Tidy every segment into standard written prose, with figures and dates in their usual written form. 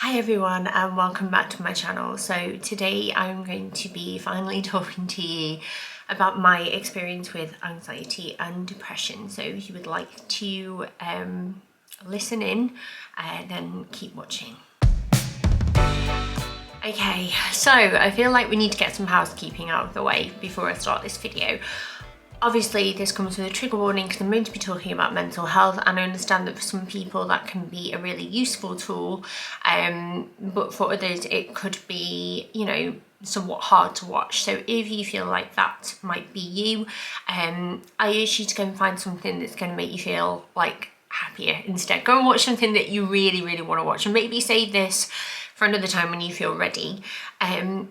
Hi everyone and welcome back to my channel. So today I'm going to be finally talking to you about my experience with anxiety and depression. So if you would like to listen in, then keep watching. Okay, so I feel like we need to get some housekeeping out of the way before I start this video. Obviously this comes with a trigger warning because I'm going to be talking about mental health, and I understand that for some people that can be a really useful tool, but for others it could be, somewhat hard to watch. So if you feel like that might be you, I urge you to go and find something that's going to make you feel like happier instead. Go and watch something that you really want to watch, and maybe save this for another time when you feel ready. It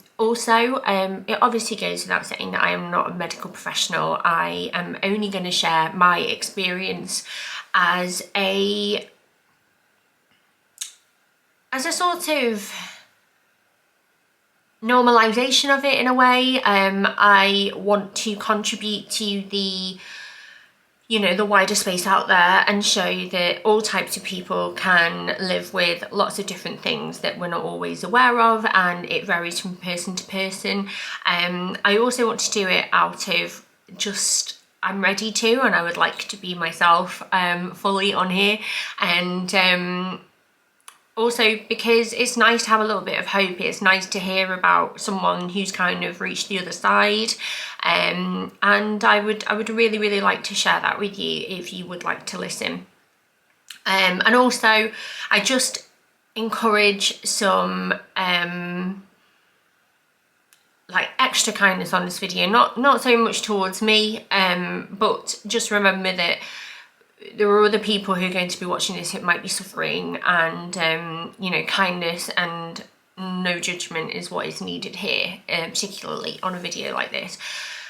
obviously goes without saying that I am not a medical professional. I am only going to share my experience as a sort of normalization of it in a way. I want to contribute to the wider space out there and show that all types of people can live with lots of different things that we're not always aware of, and it varies from person to person. I also want to do it out of just I'm ready to, and I would like to be myself fully on here, and also because it's nice to have a little bit of hope. It's nice to hear about someone who's kind of reached the other side, and I would really like to share that with you if you would like to listen. And also I just encourage some like extra kindness on this video, not so much towards me, but just remember that there are other people who are going to be watching this who might be suffering, and kindness and no judgment is what is needed here, particularly on a video like this.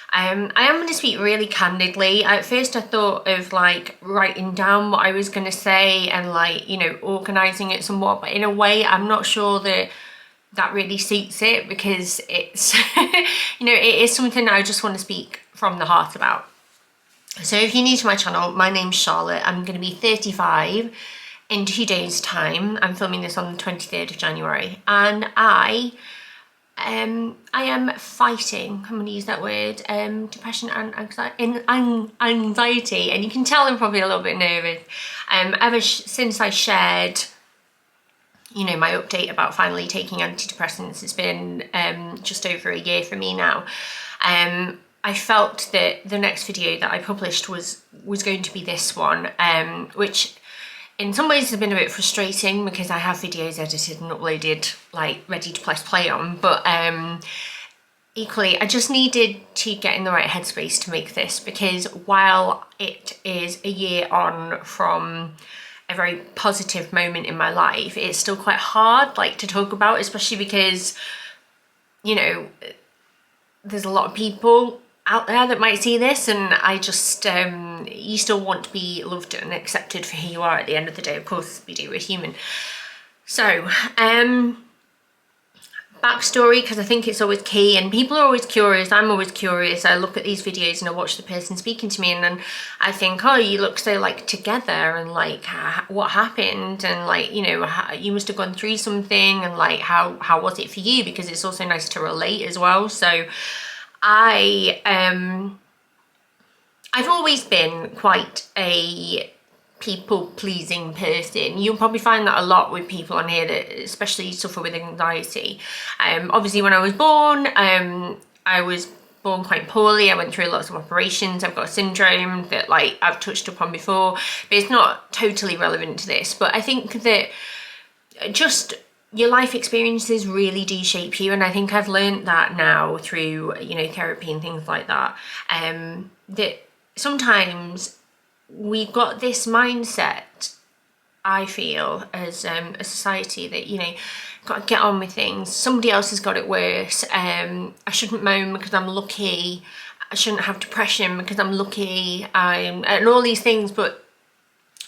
I am going to speak really candidly. At first I thought of like writing down what I was going to say and organising it somewhat, but in a way I'm not sure that really suits it, because it's it is something that I just want to speak from the heart about. So if you're new to my channel, my name's Charlotte. I'm going to be 35 in 2 days time. I'm filming this on the 23rd of January, and I am fighting, I'm going to use that word, depression and anxiety, and you can tell I'm probably a little bit nervous. Ever since I shared my update about finally taking antidepressants, it's been just over a year for me now. I felt that the next video that I published was going to be this one, which in some ways has been a bit frustrating because I have videos edited and uploaded, like ready to press play on, but equally I just needed to get in the right headspace to make this, because while it is a year on from a very positive moment in my life, it's still quite hard to talk about, especially because there's a lot of people out there that might see this, and I just you still want to be loved and accepted for who you are at the end of the day. Of course we do, we're human. So backstory, because I think it's always key, and people are always curious. I'm always curious. I look at these videos and I watch the person speaking to me, and then I think, oh, you look so together, and what happened, and you must have gone through something, and how was it for you, because it's also nice to relate as well. So I've always been quite a people-pleasing person. You'll probably find that a lot with people on here that especially suffer with anxiety. Obviously when I was born quite poorly. I went through lots of operations. I've got a syndrome that I've touched upon before, but it's not totally relevant to this. But I think that just your life experiences really do shape you, and I think I've learned that now through therapy and things like that, that sometimes we've got this mindset, I feel, as a society, that got to get on with things. Somebody else has got it worse. I shouldn't moan because I'm lucky. I shouldn't have depression because I'm lucky. And all these things, but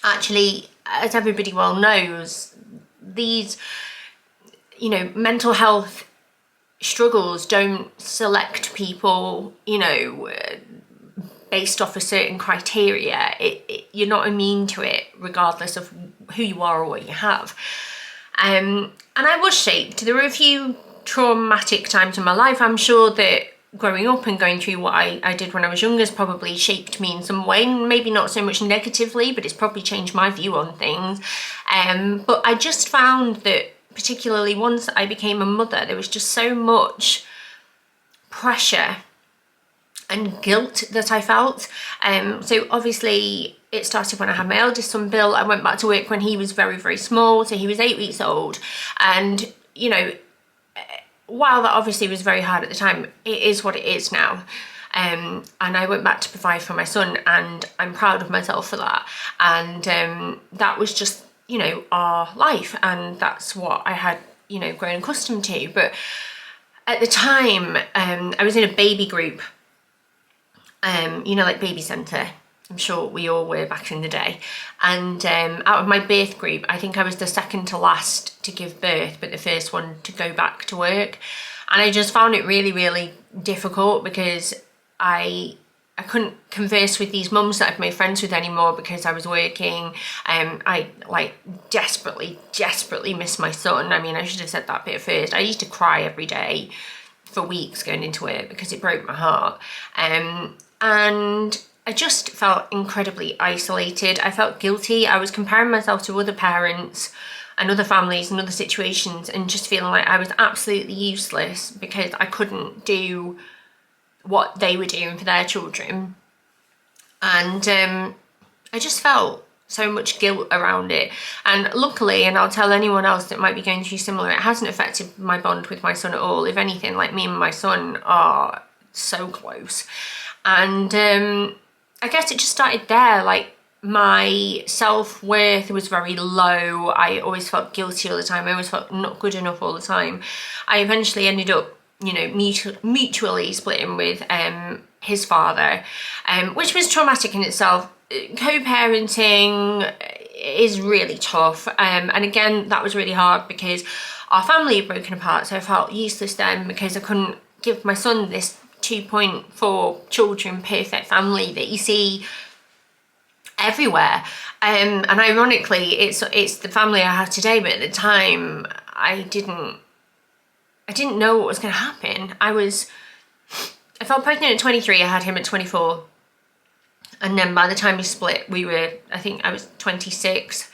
actually, as everybody well knows, these mental health struggles don't select people, based off a certain criteria. You're not immune to it regardless of who you are or what you have. And I was shaped. There were a few traumatic times in my life. I'm sure that growing up and going through what I did when I was younger has probably shaped me in some way, maybe not so much negatively, but it's probably changed my view on things. But I just found that particularly once I became a mother, there was just so much pressure and guilt that I felt. So obviously it started when I had my eldest son Bill. I went back to work when he was very, very small, so he was 8 weeks old. And you know, while that obviously was very hard at the time, it is what it is now. And I went back to provide for my son, and I'm proud of myself for that. And that was just, you know, our life, and that's what I had, you know, grown accustomed to. But at the time, I was in a baby group, you know, like baby centre. I'm sure we all were back in the day. And out of my birth group, I think I was the second to last to give birth, but the first one to go back to work. And I just found it really, really difficult because I couldn't converse with these mums that I've made friends with anymore because I was working. I like desperately miss my son. I mean, I should have said that bit first. I used to cry every day for weeks going into work because it broke my heart. And I just felt incredibly isolated. I felt guilty. I was comparing myself to other parents and other families and other situations, and just feeling like I was absolutely useless because I couldn't do what they were doing for their children. And I just felt so much guilt around it. And luckily, and I'll tell anyone else that might be going through similar, it hasn't affected my bond with my son at all. If anything, like, me and my son are so close. And I guess it just started there. Like, my self-worth was very low. I always felt guilty all the time. I always felt not good enough all the time. I eventually ended up, you know, mutually splitting with his father, which was traumatic in itself. Co-parenting is really tough, and again, that was really hard because our family had broken apart, so I felt useless then because I couldn't give my son this 2.4 children perfect family that you see everywhere. And ironically, it's the family I have today, but at the time I didn't know what was going to happen. I felt pregnant at 23, I had him at 24. And then by the time we split, I think I was 26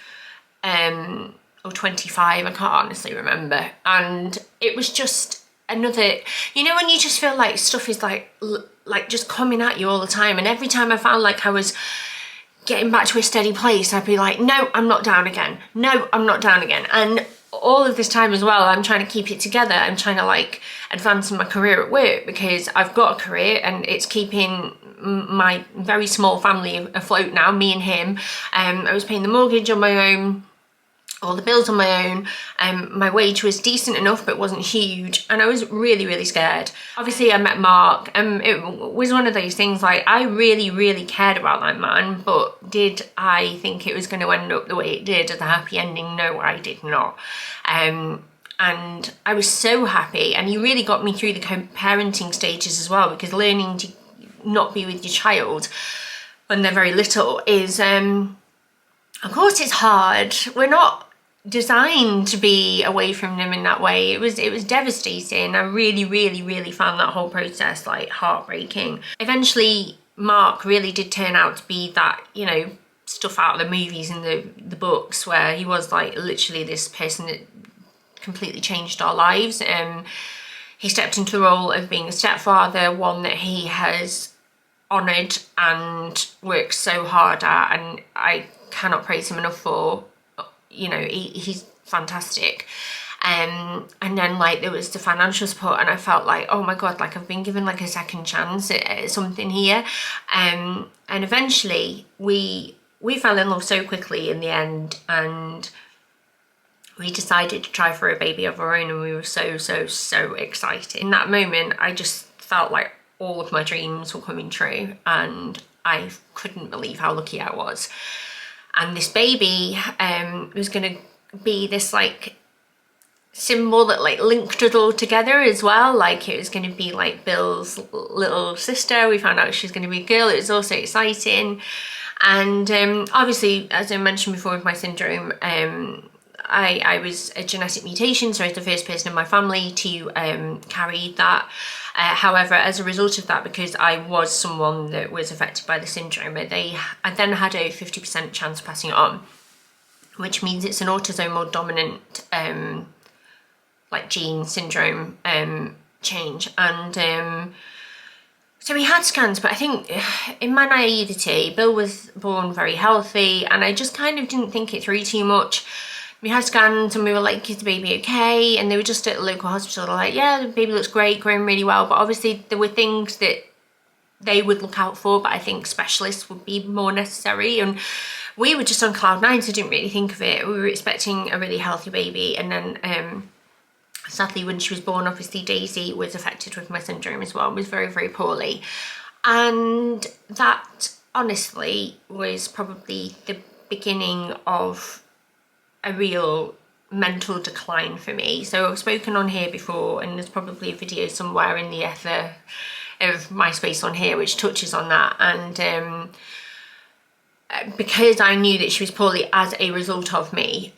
or 25, I can't honestly remember. And it was just another, you know, when you just feel like stuff is like just coming at you all the time. And every time I found like I was getting back to a steady place, I'd be like, no, I'm not down again. No, I'm not down again. And all of this time as well, I'm trying to keep it together. I'm trying to like advance in my career at work because I've got a career and it's keeping my very small family afloat now, me and him. I was paying the mortgage on my own, all the bills on my own. My wage was decent enough, but wasn't huge. And I was really, really scared. Obviously, I met Mark, and it was one of those things, like, I really, really cared about that man, but did I think it was going to end up the way it did as a happy ending? No, I did not. And I was so happy, and he really got me through the parenting stages as well, because learning to not be with your child when they're very little is, of course it's hard. We're not designed to be away from them in that way. It was devastating. I really, really, really found that whole process like heartbreaking. Eventually, Mark really did turn out to be that, you know, stuff out of the movies and the books, where he was like literally this person that completely changed our lives. He stepped into the role of being a stepfather, one that he has honoured and worked so hard at, and I cannot praise him enough for, you know, he's fantastic. And then like there was the financial support, and I felt like, oh my god, like I've been given like a second chance at something here. And eventually we fell in love so quickly in the end, and we decided to try for a baby of our own, and we were so excited. In that moment, I just felt like all of my dreams were coming true, and I couldn't believe how lucky I was. And this baby was going to be this like symbol that like linked it all together as well. Like it was going to be like Bill's little sister. We found out she was going to be a girl. It was also exciting. And obviously, as I mentioned before with my syndrome, I was a genetic mutation, so I was the first person in my family to carry that. However, as a result of that, because I was someone that was affected by the syndrome, I then had a 50% chance of passing it on, which means it's an autosomal dominant like gene syndrome change. And so we had scans, but I think in my naivety, Bill was born very healthy and I just kind of didn't think it through too much. We had scans and we were like, is the baby okay? And they were just at a local hospital, like, yeah, the baby looks great, growing really well. But obviously there were things that they would look out for, but I think specialists would be more necessary. And we were just on cloud nine, so didn't really think of it. We were expecting a really healthy baby. And then sadly, when she was born, obviously Daisy was affected with my syndrome as well, was very, very poorly. And that honestly was probably the beginning of a real mental decline for me. So I've spoken on here before, and there's probably a video somewhere in the ether of my space on here which touches on that. And because I knew that she was poorly as a result of me,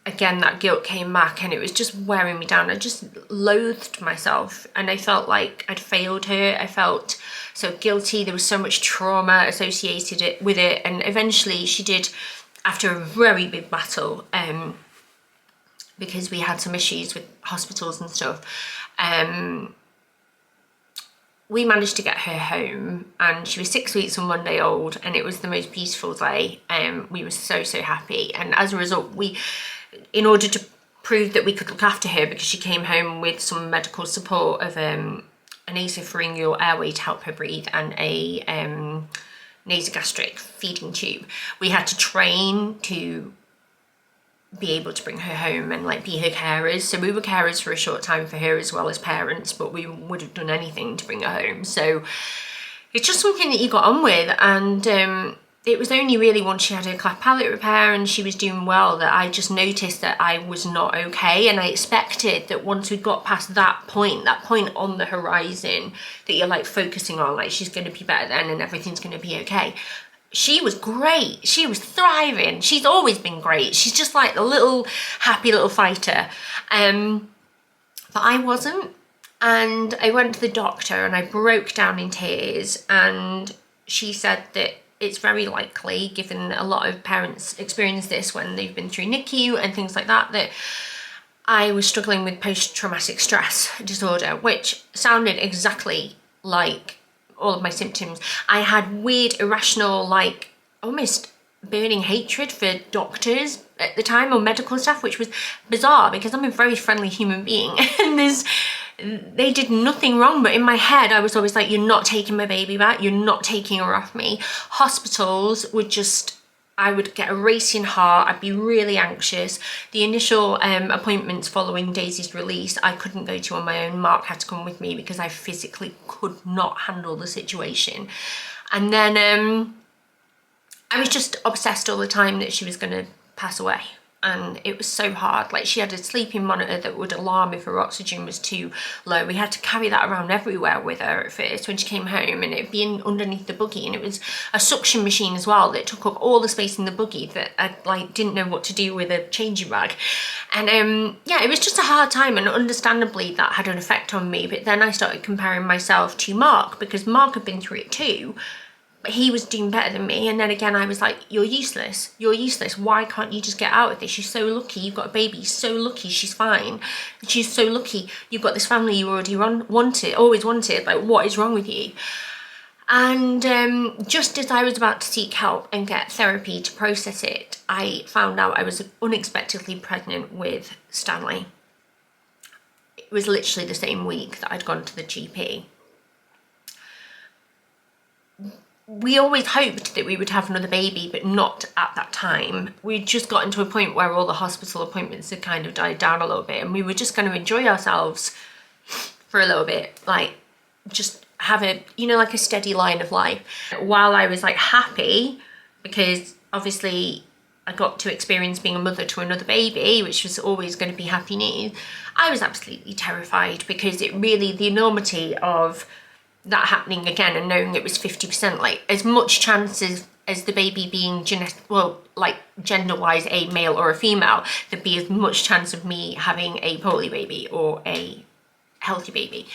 again, that guilt came back and it was just wearing me down. I just loathed myself and I felt like I'd failed her. I felt so guilty. There was so much trauma associated with it. And eventually she did, after a very big battle, because we had some issues with hospitals and stuff, we managed to get her home, and she was 6 weeks and 1 day old, and it was the most beautiful day. We were so, so happy. And as a result, in order to prove that we could look after her, because she came home with some medical support of an nasopharyngeal airway to help her breathe and a nasogastric feeding tube, we had to train to be able to bring her home and like be her carers. So we were carers for a short time for her as well as parents, but we would have done anything to bring her home. So it's just something that you got on with. And it was only really once she had her cleft palate repair and she was doing well that I just noticed that I was not okay. And I expected that once we got past that point on the horizon that you're like focusing on, like she's going to be better then and everything's going to be okay. She was great. She was thriving. She's always been great. She's just like the little happy little fighter. But I wasn't. And I went to the doctor and I broke down in tears, and she said that it's very likely, given a lot of parents experience this when they've been through NICU and things like that, that I was struggling with post-traumatic stress disorder, which sounded exactly like all of my symptoms. I had weird, irrational, like almost burning hatred for doctors at the time, or medical staff, which was bizarre because I'm a very friendly human being and they did nothing wrong, but in my head I was always like, you're not taking my baby back, you're not taking her off me. Hospitals would just, I would get a racing heart, I'd be really anxious. The initial appointments following Daisy's release, I couldn't go to on my own. Mark had to come with me because I physically could not handle the situation. And then I was just obsessed all the time that she was going to pass away. And it was so hard. Like, she had a sleeping monitor that would alarm if her oxygen was too low. We had to carry that around everywhere with her at first when she came home, and it'd be underneath the buggy, and it was a suction machine as well that took up all the space in the buggy that I like didn't know what to do with a changing bag. And yeah, it was just a hard time, and understandably that had an effect on me. But then I started comparing myself to Mark, because Mark had been through it too. But he was doing better than me. And then again, I was like, you're useless. You're useless. Why can't you just get out of this? You're so lucky. You've got a baby. You're so lucky. She's fine. She's so lucky. You've got this family you already always wanted. Like, what is wrong with you? And just as I was about to seek help and get therapy to process it, I found out I was unexpectedly pregnant with Stanley. It was literally the same week that I'd gone to the GP. We always hoped that we would have another baby, but not at that time. We'd just gotten to a point where all the hospital appointments had kind of died down a little bit, and we were just going to enjoy ourselves for a little bit, like just have a, you know, like a steady line of life. While I was like happy, because obviously I got to experience being a mother to another baby, which was always going to be happy news, I was absolutely terrified, because it really, the enormity of that happening again and knowing it was 50%, like as much chances as the baby being like gender-wise a male or a female, there'd be as much chance of me having a poorly baby or a healthy baby.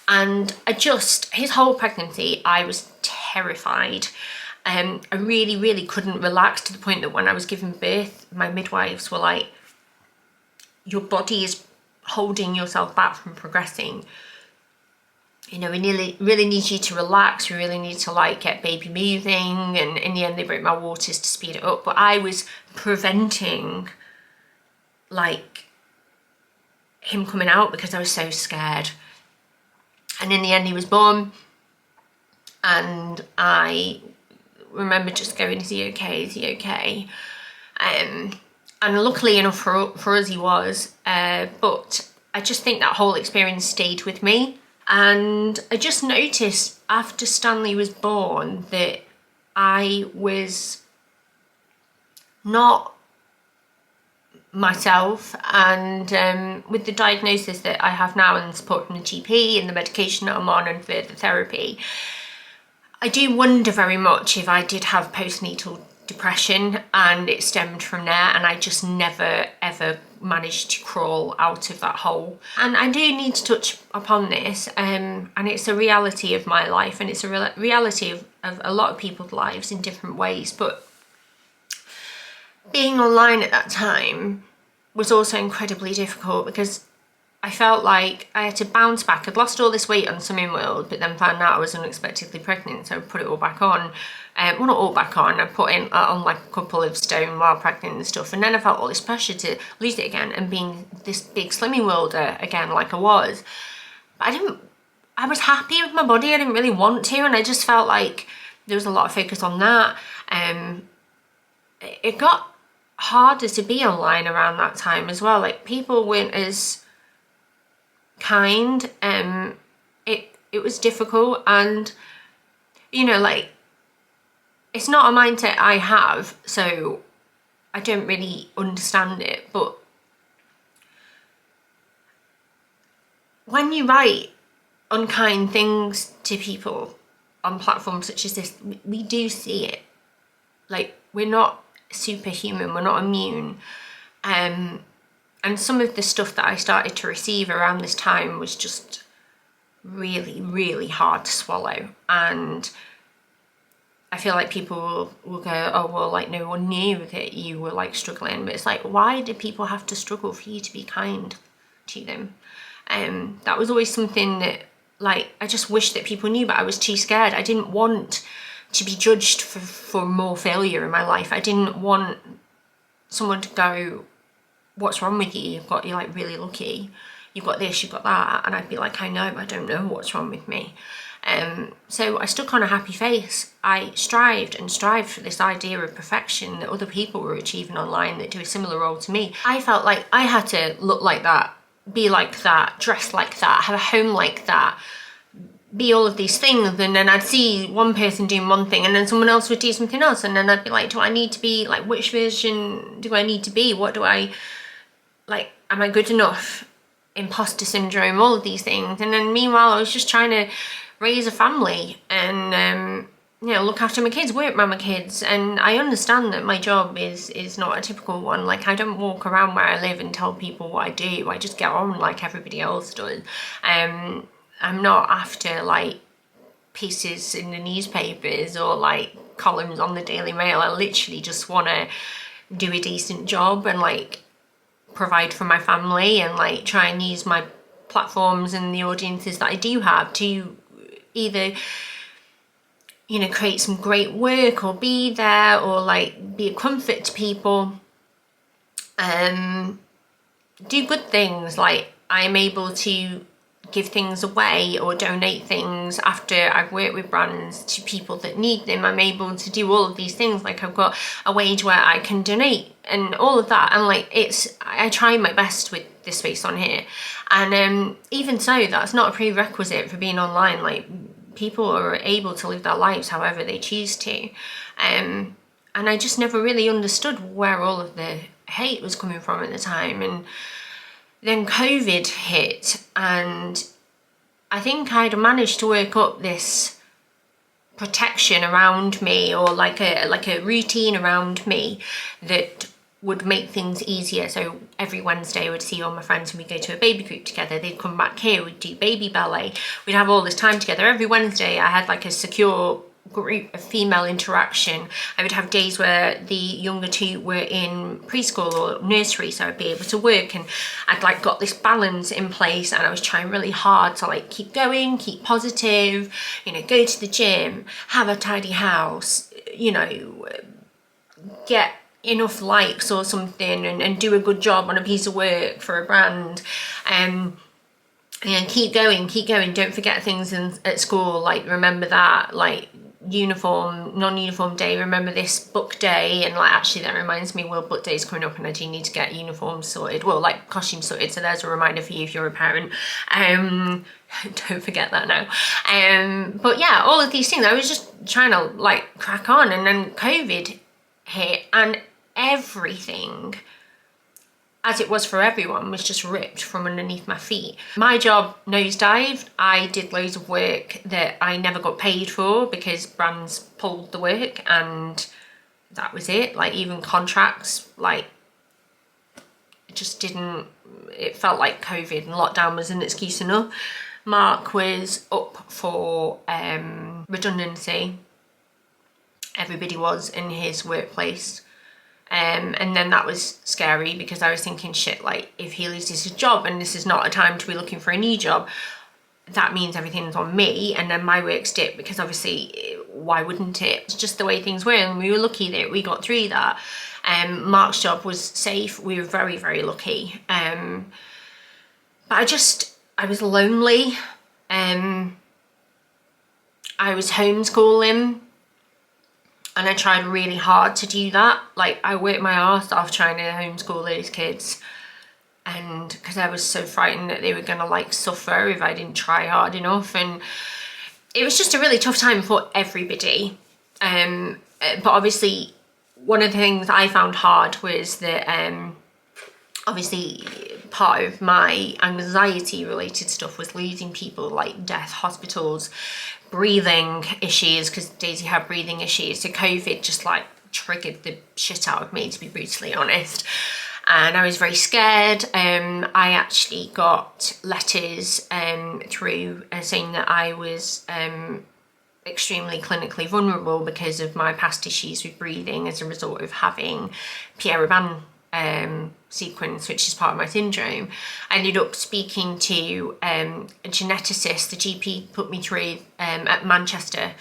And his whole pregnancy, I was terrified. I really, really couldn't relax, to the point that when I was giving birth, my midwives were like, your body is holding yourself back from progressing. You know, we really need you to relax. We really need to like get baby moving. And in the end, they broke my waters to speed it up. But I was preventing like him coming out because I was so scared. And in the end, he was born. And I remember just going, is he okay? Is he okay? And luckily enough for us, he was. But I just think that whole experience stayed with me. And I just noticed after Stanley was born that I was not myself, and with the diagnosis that I have now and the support from the GP and the medication that I'm on and further therapy, I do wonder very much if I did have postnatal depression and it stemmed from there, and I just never ever managed to crawl out of that hole. And I do need to touch upon this, and it's a reality of my life, and it's a reality of a lot of people's lives in different ways. But being online at that time was also incredibly difficult because I felt like I had to bounce back. I'd lost all this weight on Swimming World, but then found out I was unexpectedly pregnant, so I put it all back on. Well, not all back on, I put on like a couple of stone while pregnant and stuff, and then I felt all this pressure to lose it again and being this big Slimming Worlder again like I was. But I was happy with my body, I didn't really want to, and I just felt like there was a lot of focus on that. It got harder to be online around that time as well. Like, people weren't as kind. It was difficult, and you know, like, it's not a mindset I have, so I don't really understand it. But when you write unkind things to people on platforms such as this, we do see it. Like, we're not superhuman, we're not immune. And some of the stuff that I started to receive around this time was just really, really hard to swallow. And I feel like people will go, oh, well, like, no one knew that you were like struggling. But it's like, why did people have to struggle for you to be kind to them? That was always something that, like, I just wish that people knew, but I was too scared. I didn't want to be judged for more failure in my life. I didn't want someone to go, what's wrong with you? You're like really lucky. You've got this, you've got that. And I'd be like, I know, but I don't know what's wrong with me. So I stuck on a happy face. I strived for this idea of perfection that other people were achieving online that do a similar role to me. I felt like I had to look like that, be like that, dress like that, have a home like that, be all of these things. And then I'd see one person doing one thing and then someone else would do something else, and then I'd be like, do I need to be like, which version do I need to be? What do I like? Am I good enough? Imposter syndrome, all of these things. And then meanwhile, I was just trying to raise a family and you know, look after my kids, work with my kids. And I understand that my job is not a typical one. Like, I don't walk around where I live and tell people what I do. I just get on like everybody else does. I'm not after like pieces in the newspapers or like columns on the Daily Mail. I literally just want to do a decent job and like provide for my family and like try and use my platforms and the audiences that I do have to either, you know, create some great work or be there or like be a comfort to people, do good things. Like, I'm able to give things away or donate things after I've worked with brands to people that need them. I'm able to do all of these things. Like, I've got a wage where I can donate and all of that. And like, I try my best with this space on here. And even so, that's not a prerequisite for being online. Like, people are able to live their lives however they choose to. And I just never really understood where all of the hate was coming from at the time. And then COVID hit, and I think I'd managed to work up this protection around me, or like a routine around me that would make things easier. So every Wednesday I would see all my friends and we'd go to a baby group together. They'd come back here, we'd do baby ballet, we'd have all this time together. Every Wednesday I had like a secure group of female interaction. I would have days where the younger two were in preschool or nursery, so I'd be able to work, and I'd like got this balance in place, and I was trying really hard to like keep going, keep positive, you know, go to the gym, have a tidy house, you know, get enough likes or something, and do a good job on a piece of work for a brand, and keep going, don't forget things at school, like remember that, like uniform, non-uniform day, remember this book day, and like actually that reminds me, World Book Day is coming up and I do need to get uniforms sorted, well like costumes sorted, so there's a reminder for you if you're a parent. Don't forget that now. But yeah, all of these things, I was just trying to like crack on, and then COVID hit and everything, as it was for everyone, was just ripped from underneath my feet. My job nosedived. I did loads of work that I never got paid for because brands pulled the work, and that was it. Like even contracts, like it just didn't, it felt like COVID and lockdown was an excuse enough. Mark was up for redundancy. Everybody was in his workplace. And then that was scary because I was thinking, shit, like if he loses his job and this is not a time to be looking for a new job, that means everything's on me, and then my work's dipped, because obviously why wouldn't it? It's just the way things were, and we were lucky that we got through that. Mark's job was safe. We were very, very lucky. But I was lonely. I was homeschooling. And I tried really hard to do that. Like I worked my arse off trying to homeschool those kids. And because I was so frightened that they were gonna like suffer if I didn't try hard enough. And it was just a really tough time for everybody. But obviously one of the things I found hard was that obviously part of my anxiety related stuff was losing people, like death, hospitals, breathing issues, because Daisy had breathing issues. So COVID just like triggered the shit out of me, to be brutally honest. And I was very scared. I actually got letters through saying that I was extremely clinically vulnerable because of my past issues with breathing as a result of having Pierre-Robin sequence, which is part of my syndrome. I ended up speaking to a geneticist. The GP put me through at Manchester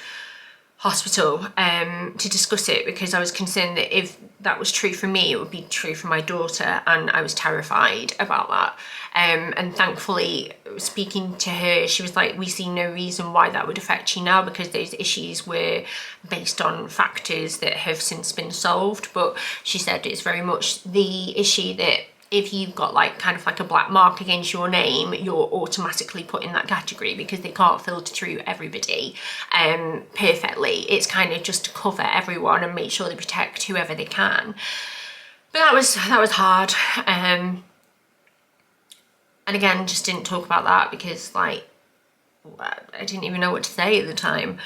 Hospital to discuss it, because I was concerned that if that was true for me, it would be true for my daughter, and I was terrified about that. And thankfully, speaking to her, she was like, we see no reason why that would affect you now, because those issues were based on factors that have since been solved. But she said it's very much the issue that if you've got like kind of like a black mark against your name, you're automatically put in that category, because they can't filter through everybody perfectly. It's kind of just to cover everyone and make sure they protect whoever they can. But that was hard. And again, just didn't talk about that because like I didn't even know what to say at the time.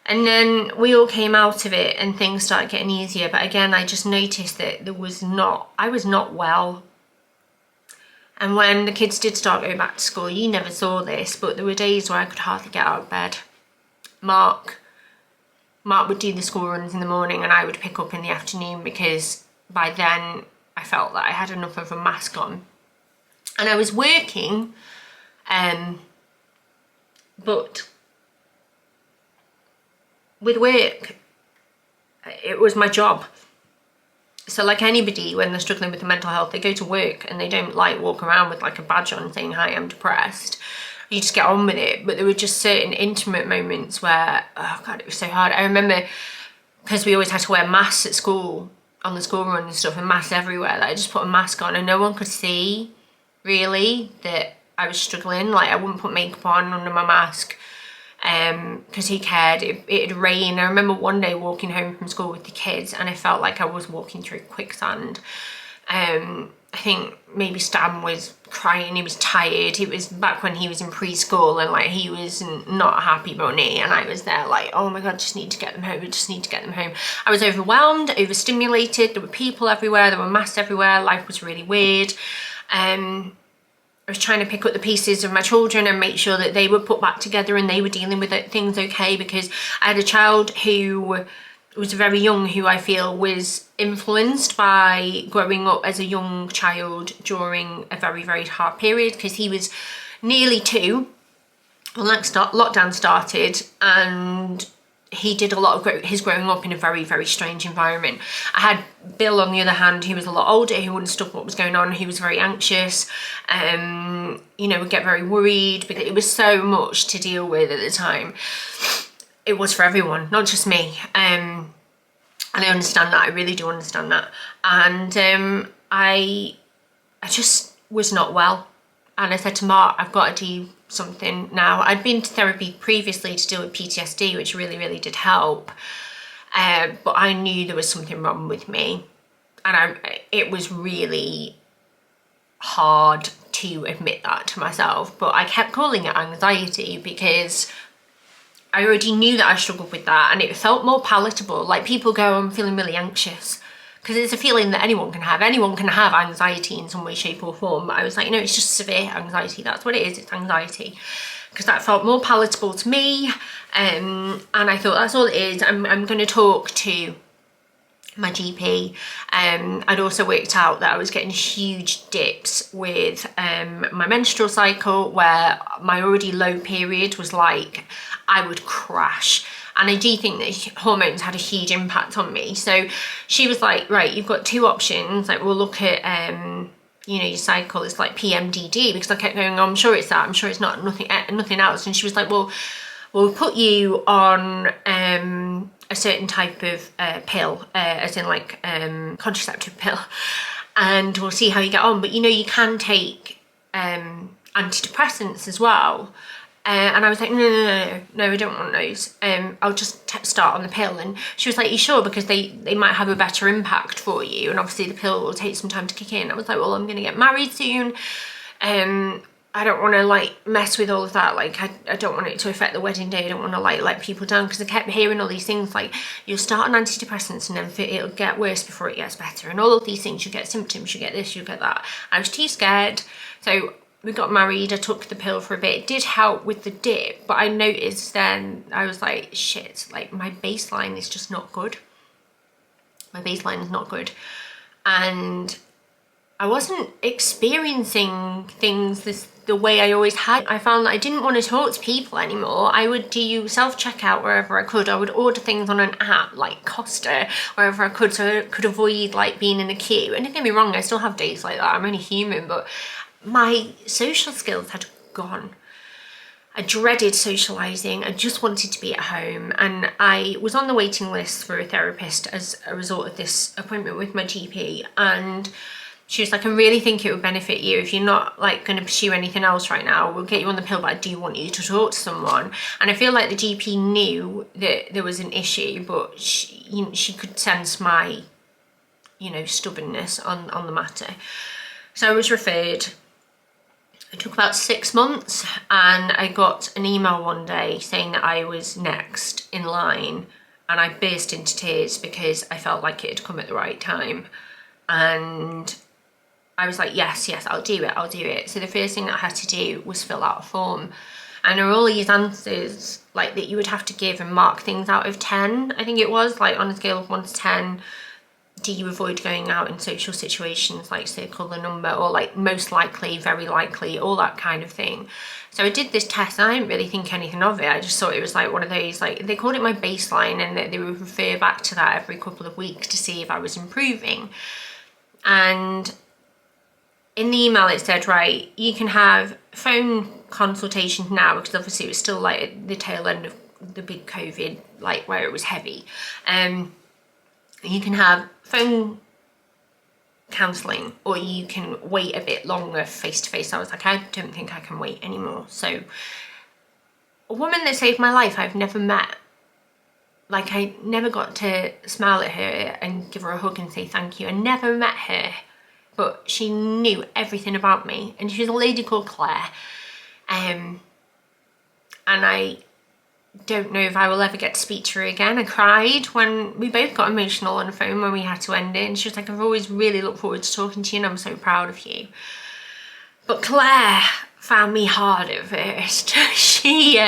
And then we all came out of it and things started getting easier. But again, I just noticed that I was not well. And when the kids did start going back to school, you never saw this, but there were days where I could hardly get out of bed. Mark would do the school runs in the morning and I would pick up in the afternoon, because by then I felt that I had enough of a mask on. And I was working, but with work, it was my job. So like anybody, when they're struggling with the mental health, they go to work and they don't like walk around with like a badge on saying, hi, I'm depressed. You just get on with it. But there were just certain intimate moments where, oh God, it was so hard. I remember, because we always had to wear masks at school, on the school run and stuff, and masks everywhere, that I just put a mask on and no one could see really that I was struggling. Like I wouldn't put makeup on under my mask, because who cared? It'd rain. I remember one day walking home from school with the kids and I felt like I was walking through quicksand. I think maybe Stan was crying, he was tired. It was back when he was in preschool and like he was not a happy bunny, and I was there like, oh my god, just need to get them home, I just need to get them home. I was overwhelmed, overstimulated, there were people everywhere, there were masks everywhere, life was really weird. I was trying to pick up the pieces of my children and make sure that they were put back together and they were dealing with things okay, because I had a child who was very young, who I feel was influenced by growing up as a young child during a very, very hard period, because he was nearly 2 when lockdown started, and he did a lot of his growing up in a very, very strange environment. I had Bill, on the other hand, who was a lot older, who wouldn't stop what was going on. He was very anxious, you know, would get very worried because it was so much to deal with at the time. It was for everyone, not just me. And I understand that, I really do understand that. And I just was not well. And I said to Mark, I've got to do something now. I'd been to therapy previously to deal with PTSD, which really, really did help. But I knew there was something wrong with me. And it was really hard to admit that to myself. But I kept calling it anxiety because I already knew that I struggled with that, and it felt more palatable. Like, people go, I'm feeling really anxious, because it's a feeling that anyone can have. Anyone can have anxiety in some way, shape or form. But I was like, no, it's just severe anxiety. That's what it is, it's anxiety. Because that felt more palatable to me. And I thought, that's all it is. I'm going to talk to my GP. I'd also worked out that I was getting huge dips with my menstrual cycle, where my already low period was like, I would crash. And I do think that hormones had a huge impact on me. So she was like, right, you've got 2 options. Like, we'll look at, you know, your cycle is like PMDD, because I kept going, oh, I'm sure it's that. I'm sure it's not nothing else. And she was like, well, we'll put you on a certain type of pill, as in like contraceptive pill, and we'll see how you get on. But, you know, you can take antidepressants as well. And I was like, no, I don't want those. I'll just start on the pill. And she was like, are you sure? Because they might have a better impact for you. And obviously the pill will take some time to kick in. I was like, well, I'm going to get married soon. I don't want to like mess with all of that. Like, I don't want it to affect the wedding day. I don't want to like let people down, because I kept hearing all these things like, you'll start on antidepressants and then it'll get worse before it gets better. And all of these things, you get symptoms, you get this, you get that. I was too scared. So we got married, I took the pill for a bit. It did help with the dip, but I noticed then, I was like, shit, like my baseline is just not good. My baseline is not good. And I wasn't experiencing things the way I always had. I found that I didn't want to talk to people anymore. I would do self-checkout wherever I could. I would order things on an app like Costa, wherever I could, so I could avoid like being in a queue. And don't get me wrong, I still have days like that. I'm only human, but my social skills had gone. I dreaded socialising. I just wanted to be at home, and I was on the waiting list for a therapist as a result of this appointment with my GP. And she was like, I really think it would benefit you if you're not like going to pursue anything else right now. We'll get you on the pill, but I do want you to talk to someone. And I feel like the GP knew that there was an issue, but she could sense my, you know, stubbornness on the matter. So I was referred. It took about 6 months, and I got an email one day saying that I was next in line, and I burst into tears because I felt like it had come at the right time. And I was like, yes, I'll do it. So the first thing that I had to do was fill out a form. And there were all these answers like that you would have to give and mark things out of 10, I think it was, like on a scale of 1 to 10. Do you avoid going out in social situations, like circle the number, or like most likely, very likely, all that kind of thing. So I did this test, and I didn't really think anything of it. I just thought it was like one of those, like they called it my baseline, and they would refer back to that every couple of weeks to see if I was improving. And in the email it said, right, you can have phone consultations now, because obviously it was still like at the tail end of the big COVID, like where it was heavy. You can have phone counselling, or you can wait a bit longer face to face. I was like, I don't think I can wait anymore. So a woman that saved my life I've never met. Like, I never got to smile at her and give her a hug and say thank you. I never met her. but she knew everything about me, and she was a lady called Claire. And I don't know if I will ever get to speak to her again. I cried when we both got emotional on the phone when we had to end it, and she was like, I've always really looked forward to talking to you and I'm so proud of you. But Claire found me hard at first. She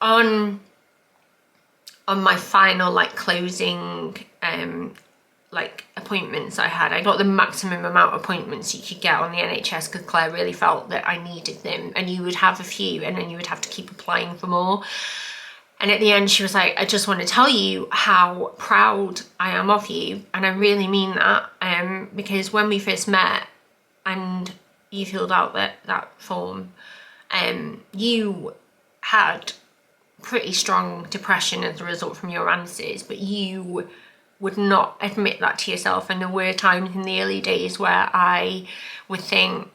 on my final like closing like appointments I got the maximum amount of appointments you could get on the NHS, because Claire really felt that I needed them, and you would have a few and then you would have to keep applying for more. And at the end she was like, I just want to tell you how proud I am of you, and I really mean that, because when we first met and you filled out that form, you had pretty strong depression as a result from your answers, but you would not admit that to yourself. And there were times in the early days where I would think,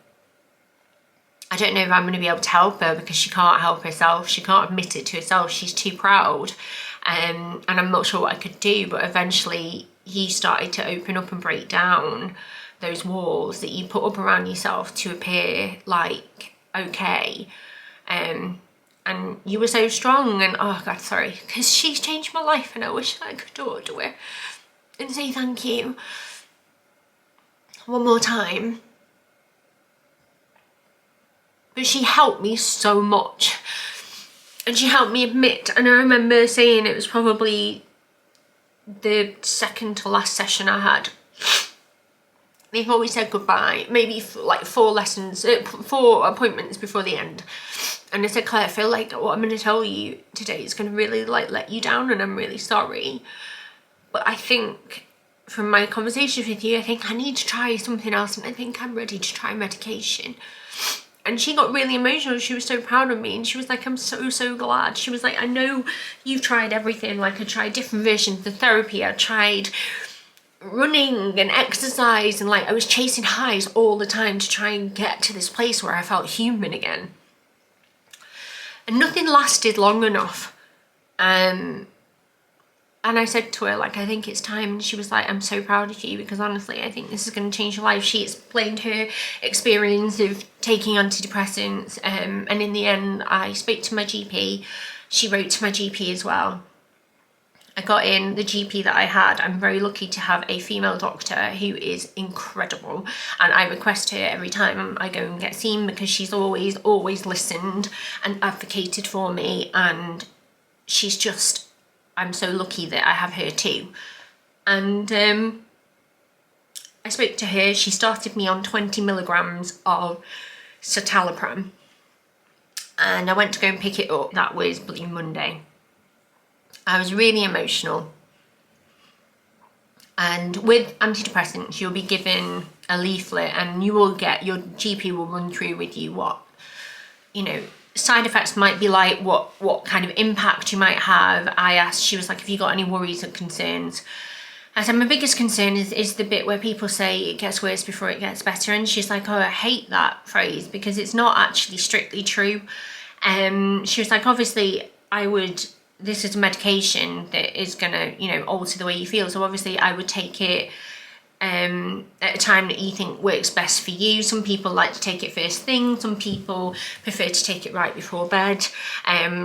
I don't know if I'm going to be able to help her, because she can't help herself, she can't admit it to herself, she's too proud, and I'm not sure what I could do. But eventually you started to open up and break down those walls that you put up around yourself to appear like okay, and you were so strong. And oh God, sorry, because she's changed my life, and I wish I could talk to her and say thank you one more time. But she helped me so much, and she helped me admit, and I remember saying it was probably the second to last session I had before we said goodbye, maybe like 4 appointments before the end. And I said, Claire, I feel like what I'm going to tell you today is going to really like let you down, and I'm really sorry. But I think from my conversations with you, I think I need to try something else, and I think I'm ready to try medication. And she got really emotional. She was so proud of me, and she was like, I'm so glad. She was like, I know you've tried everything. Like, I tried different versions of therapy. I tried running and exercise, and like I was chasing highs all the time to try and get to this place where I felt human again. And nothing lasted long enough. And I said to her, like, I think it's time. And she was like, I'm so proud of you, because honestly, I think this is going to change your life. She explained her experience of taking antidepressants. And in the end, I spoke to my GP. She wrote to my GP as well. I got in the GP that I had. I'm very lucky to have a female doctor who is incredible. And I request her every time I go and get seen, because she's always listened and advocated for me. And she's just, I'm so lucky that I have her too. And I spoke to her. She started me on 20 milligrams of Citalopram. And I went to go and pick it up. That was Bloody Monday. I was really emotional. And with antidepressants, you'll be given a leaflet, and you will get, your GP will run through with you what, you know, side effects might be like, what kind of impact you might have. I asked, she was like, have you got any worries or concerns? I said, my biggest concern is the bit where people say it gets worse before it gets better. And she's like, oh, I hate that phrase, because it's not actually strictly true. She was like, obviously this is a medication that is gonna, you know, alter the way you feel. So obviously I would take it at a time that you think works best for you. Some people like to take it first thing. Some people prefer to take it right before bed.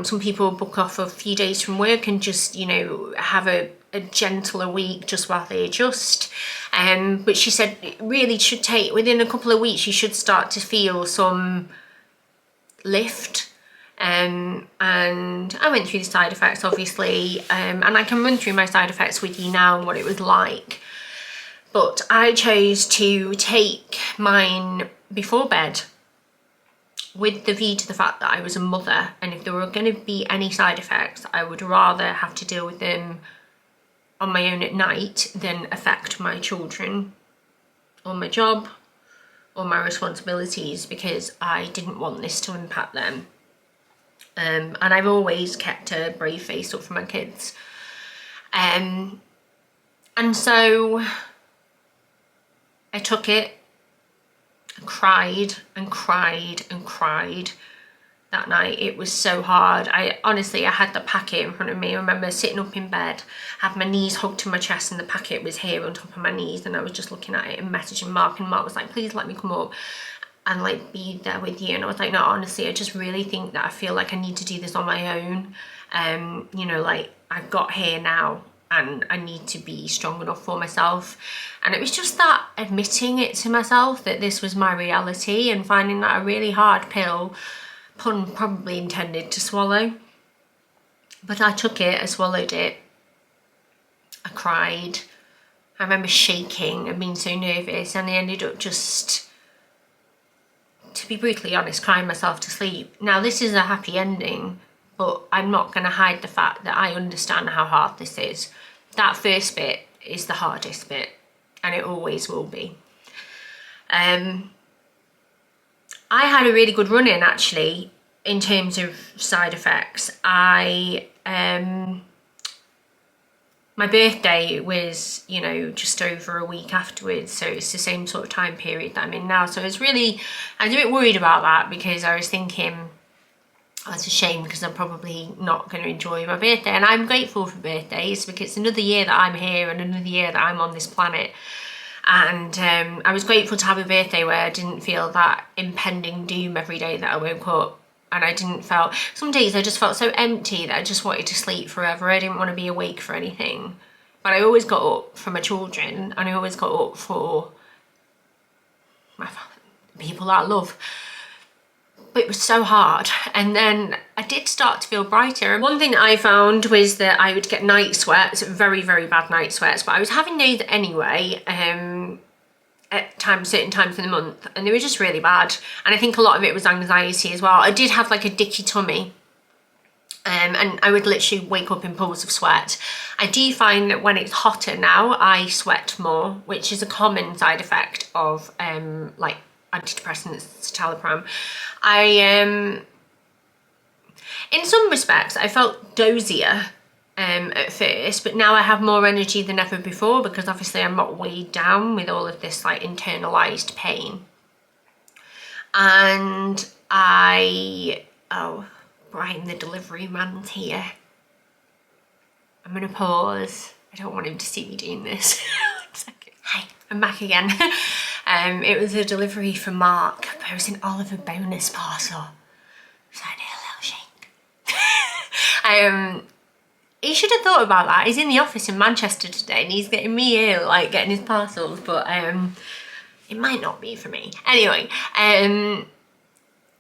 Some people book off a few days from work and just, you know, have a gentler week just while they adjust. But she said it really should take, within a couple of weeks, you should start to feel some lift. And I went through the side effects, obviously, and I can run through my side effects with you now and what it was like. But I chose to take mine before bed with the view to the fact that I was a mother, and if there were going to be any side effects, I would rather have to deal with them on my own at night than affect my children or my job or my responsibilities, because I didn't want this to impact them. And I've always kept a brave face up for my kids. And so I took it and cried and cried and cried that night. It was so hard. I had the packet in front of me. I remember sitting up in bed, had my knees hugged to my chest, and the packet was here on top of my knees, and I was just looking at it and messaging Mark, and Mark was like, please let me come up and like be there with you. And I was like, no, honestly, I just really think that I feel like I need to do this on my own. You know, like, I've got here now and I need to be strong enough for myself. And it was just that admitting it to myself that this was my reality, and finding that a really hard pill, pun probably intended, to swallow. But I took it, I swallowed it, I cried. I remember shaking and being so nervous, and I ended up just, to be brutally honest, crying myself to sleep. Now, this is a happy ending, but I'm not going to hide the fact that I understand how hard this is. That first bit is the hardest bit, and it always will be. I had a really good run-in, actually, in terms of side effects. My birthday was, you know, just over a week afterwards, so it's the same sort of time period that I'm in now. So I was a bit worried about that, because I was thinking, oh, it's a shame, because I'm probably not going to enjoy my birthday. And I'm grateful for birthdays, because it's another year that I'm here and another year that I'm on this planet. And I was grateful to have a birthday where I didn't feel that impending doom every day that I woke up. And some days I just felt so empty that I just wanted to sleep forever. I didn't want to be awake for anything. But I always got up for my children, and I always got up for my people that I love. But it was so hard. And then I did start to feel brighter. And one thing that I found was that I would get night sweats, very, very bad night sweats, but I was having those anyway, at certain times in the month, and they were just really bad. And I think a lot of it was anxiety as well. I did have like a dicky tummy, and I would literally wake up in pools of sweat. I do find that when it's hotter now, I sweat more, which is a common side effect of like antidepressants, citalopram. In some respects, I felt dozier at first, but now I have more energy than ever before, because obviously I'm not weighed down with all of this like internalized pain. And Brian, the delivery man's here. I'm gonna pause. I don't want him to see me doing this. Hi, I'm back again. It was a delivery for Mark, but it was an Oliver bonus parcel. So I did a little shake. He should have thought about that. He's in the office in Manchester today, and he's getting me here, like getting his parcels, but it might not be for me. Anyway, I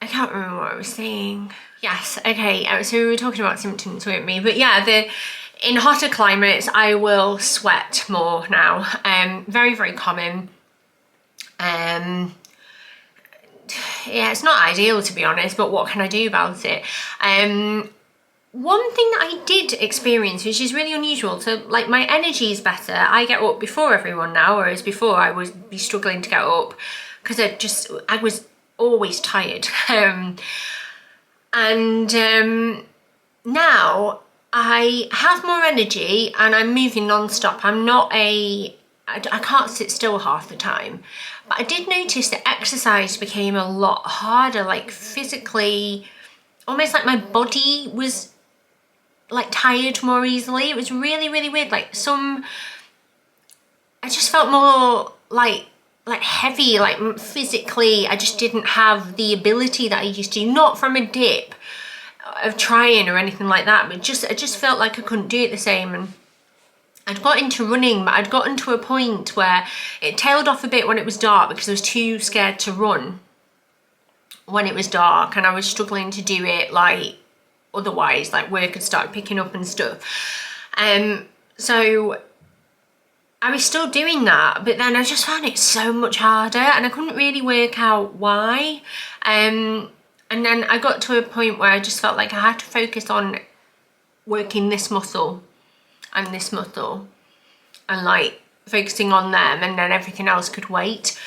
can't remember what I was saying. Yes, okay, so we were talking about symptoms, weren't we? But yeah, in hotter climates, I will sweat more now. Very, very common. Yeah, it's not ideal, to be honest, but what can I do about it? One thing that I did experience, which is really unusual, so like my energy is better. I get up before everyone now, whereas before I would be struggling to get up because I was always tired. Now I have more energy and I'm moving non-stop. I can't sit still half the time. But I did notice that exercise became a lot harder, like physically, almost like my body was like tired more easily. It was really, really weird. I just felt more like heavy, like physically. I just didn't have the ability that I used to, not from a dip of trying or anything like that, but I just felt like I couldn't do it the same. And I'd got into running, but I'd gotten to a point where it tailed off a bit when it was dark, because I was too scared to run when it was dark, and I was struggling to do it like otherwise, like work had started picking up and stuff. So I was still doing that, but then I just found it so much harder, and I couldn't really work out why. And then I got to a point where I just felt like I had to focus on working this muscle and this muscle, and like focusing on them, and then everything else could wait.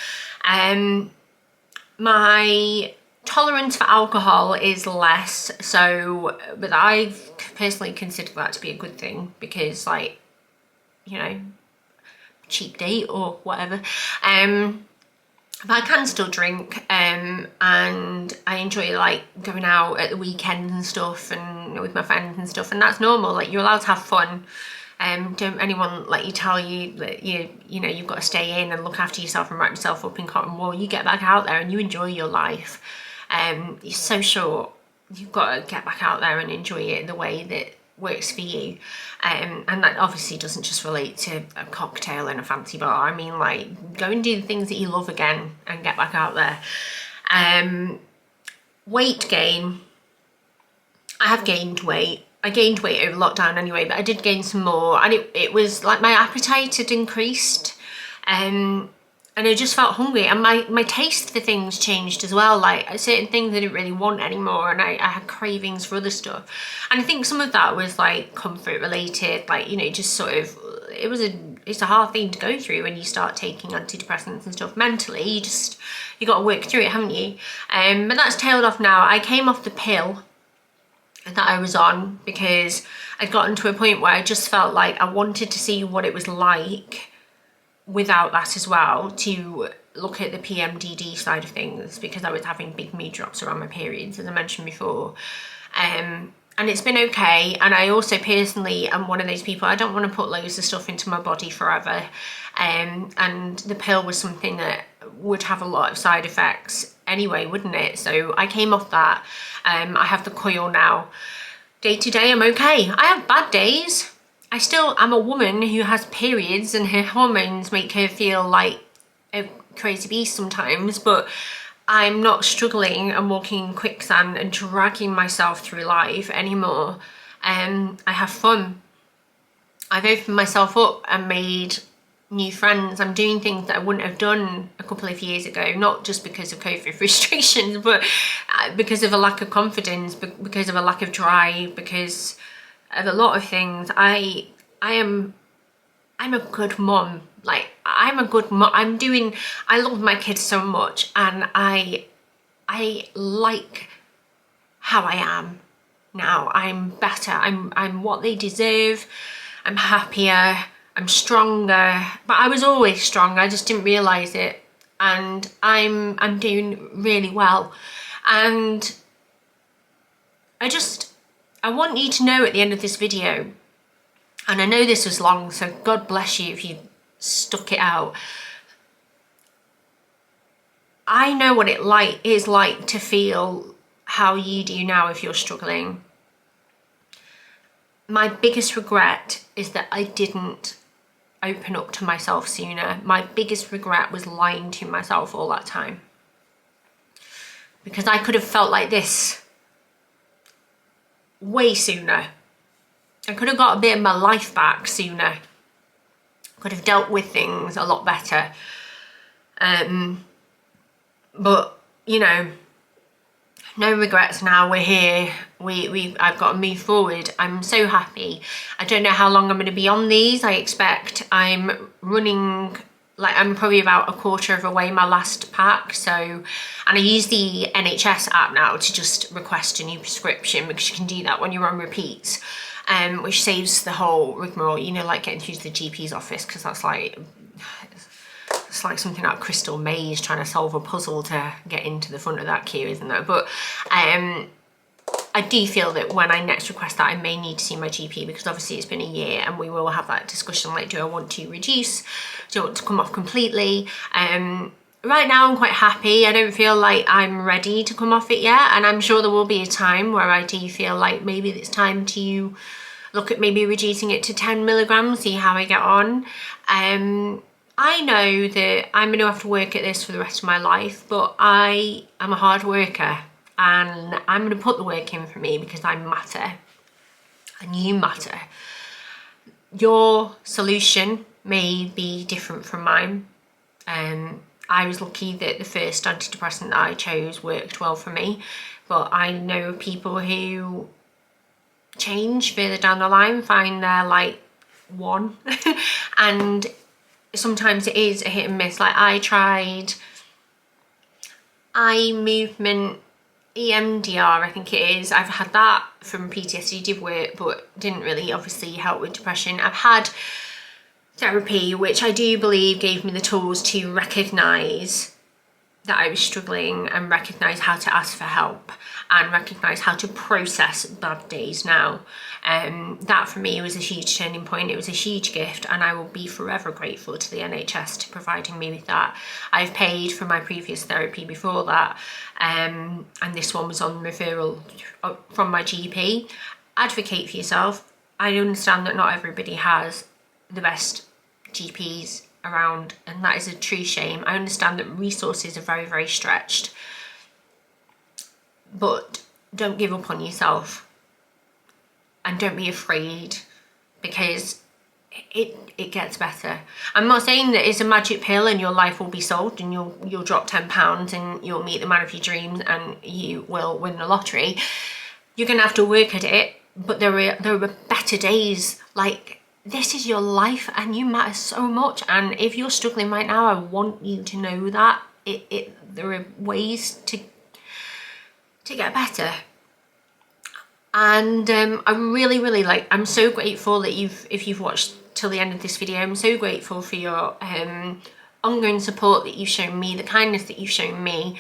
My tolerance for alcohol is less, but I personally consider that to be a good thing, because like, you know, cheap date or whatever. But I can still drink, and I enjoy like going out at the weekends and stuff, and with my friends and stuff, and that's normal. Like, you're allowed to have fun. Don't anyone let you tell you that you know you've got to stay in and look after yourself and wrap yourself up in cotton wool. You get back out there and you enjoy your life. You're so short. You've got to get back out there and enjoy it the way that works for you. And that obviously doesn't just relate to a cocktail in a fancy bar. I mean, like, go and do the things that you love again and get back out there. Weight gain. I have gained weight. I gained weight over lockdown anyway, but I did gain some more, and it was like my appetite had increased, and I just felt hungry, and my taste for things changed as well. Like, certain things I didn't really want anymore, and I had cravings for other stuff. And I think some of that was like comfort related, like, you know, just sort of, it's a hard thing to go through when you start taking antidepressants and stuff mentally. You got to work through it, haven't you? But that's tailed off now. I came off the pill that I was on because I'd gotten to a point where I just felt like I wanted to see what it was like without that as well, to look at the PMDD side of things, because I was having big mood drops around my periods, as I mentioned before. And it's been okay. And I also personally am one of those people, I don't want to put loads of stuff into my body forever. And the pill was something that would have a lot of side effects anyway, wouldn't it? So I came off that. I have the coil now. Day to day, I'm okay. I have bad days. I still am a woman who has periods, and her hormones make her feel like a crazy beast sometimes, but I'm not struggling and walking in quicksand and dragging myself through life anymore. I have fun. I've opened myself up and made new friends. I'm doing things that I wouldn't have done a couple of years ago, not just because of COVID frustrations, but because of a lack of confidence, because of a lack of drive, because of a lot of things. I'm a good mom. Like, I'm a good mom. I love my kids so much, and I like how I am now. I'm better. I'm what they deserve. I'm happier. I'm stronger. But I was always strong. I just didn't realise it. And I'm doing really well. And I want you to know at the end of this video, and I know this was long, so God bless you if you stuck it out. I know what it is like to feel how you do now if you're struggling. My biggest regret is that I didn't open up to myself sooner. My biggest regret was lying to myself all that time, because I could have felt like this way sooner. I could have got a bit of my life back sooner. Could have dealt with things a lot better. But, you know, no regrets now. We're here. I've got to move forward. I'm so happy. I don't know how long I'm going to be on these. I expect I'm running, like, I'm probably about a quarter of the way my last pack. So, and I use the NHS app now to just request a new prescription, because you can do that when you're on repeats, which saves the whole rigmarole, you know, like getting through to the GP's office, because that's like, it's like something like Crystal Maze trying to solve a puzzle to get into the front of that queue, isn't it? But I do feel that when I next request that, I may need to see my GP, because obviously it's been a year, and we will have that discussion, like, do I want to reduce? Do I want to come off completely? Right now I'm quite happy. I don't feel like I'm ready to come off it yet, and I'm sure there will be a time where I do feel like maybe it's time to look at maybe reducing it to 10 milligrams, see how I get on. I know that I'm going to have to work at this for the rest of my life, but I am a hard worker, and I'm going to put the work in for me, because I matter and you matter. Your solution may be different from mine. I was lucky that the first antidepressant that I chose worked well for me, but I know people who change further down the line, find their like one and sometimes it is a hit and miss. Like, I tried eye movement, EMDR I think it is. I've had that from PTSD, did work, but didn't really obviously help with depression. I've had therapy, which I do believe gave me the tools to recognise that I was struggling and recognise how to ask for help and recognise how to process bad days now. That for me was a huge turning point. It was a huge gift, and I will be forever grateful to the NHS to providing me with that. I've paid for my previous therapy before that, and this one was on referral from my GP. Advocate for yourself. I understand that not everybody has the best GPs around, and that is a true shame. I understand that resources are very, very stretched, but don't give up on yourself, and don't be afraid, because it gets better. I'm not saying that it's a magic pill and your life will be solved and you'll drop £10 and you'll meet the man of your dreams and you will win the lottery. You're gonna have to work at it, but there are better days. Like, this is your life and you matter so much, and if you're struggling right now, I want you to know that there are ways to get better. And I'm so grateful that if you've watched till the end of this video, I'm so grateful for your ongoing support that you've shown me, the kindness that you've shown me,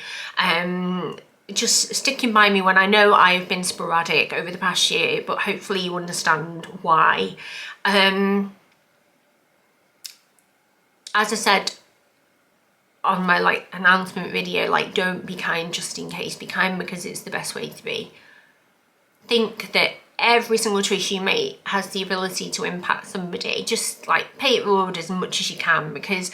just sticking by me when I know I've been sporadic over the past year, but hopefully you understand why. As I said on my announcement video, don't be kind just in case, be kind because it's the best way to be. Think that every single choice you make has the ability to impact somebody. Just pay it forward as much as you can, because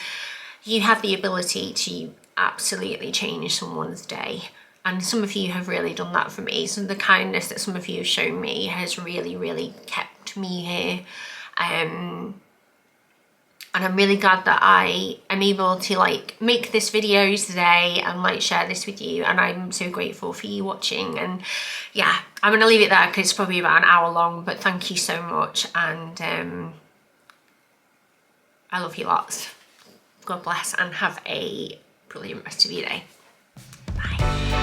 you have the ability to absolutely change someone's day. And some of you have really done that for me. So the kindness that some of you have shown me has really, really kept me here. And I'm really glad that I am able to make this video today and share this with you, and I'm so grateful for you watching. And yeah, I'm gonna leave it there because it's probably about an hour long, but thank you so much, and I love you lots. God bless, and have a brilliant rest of your day. Bye.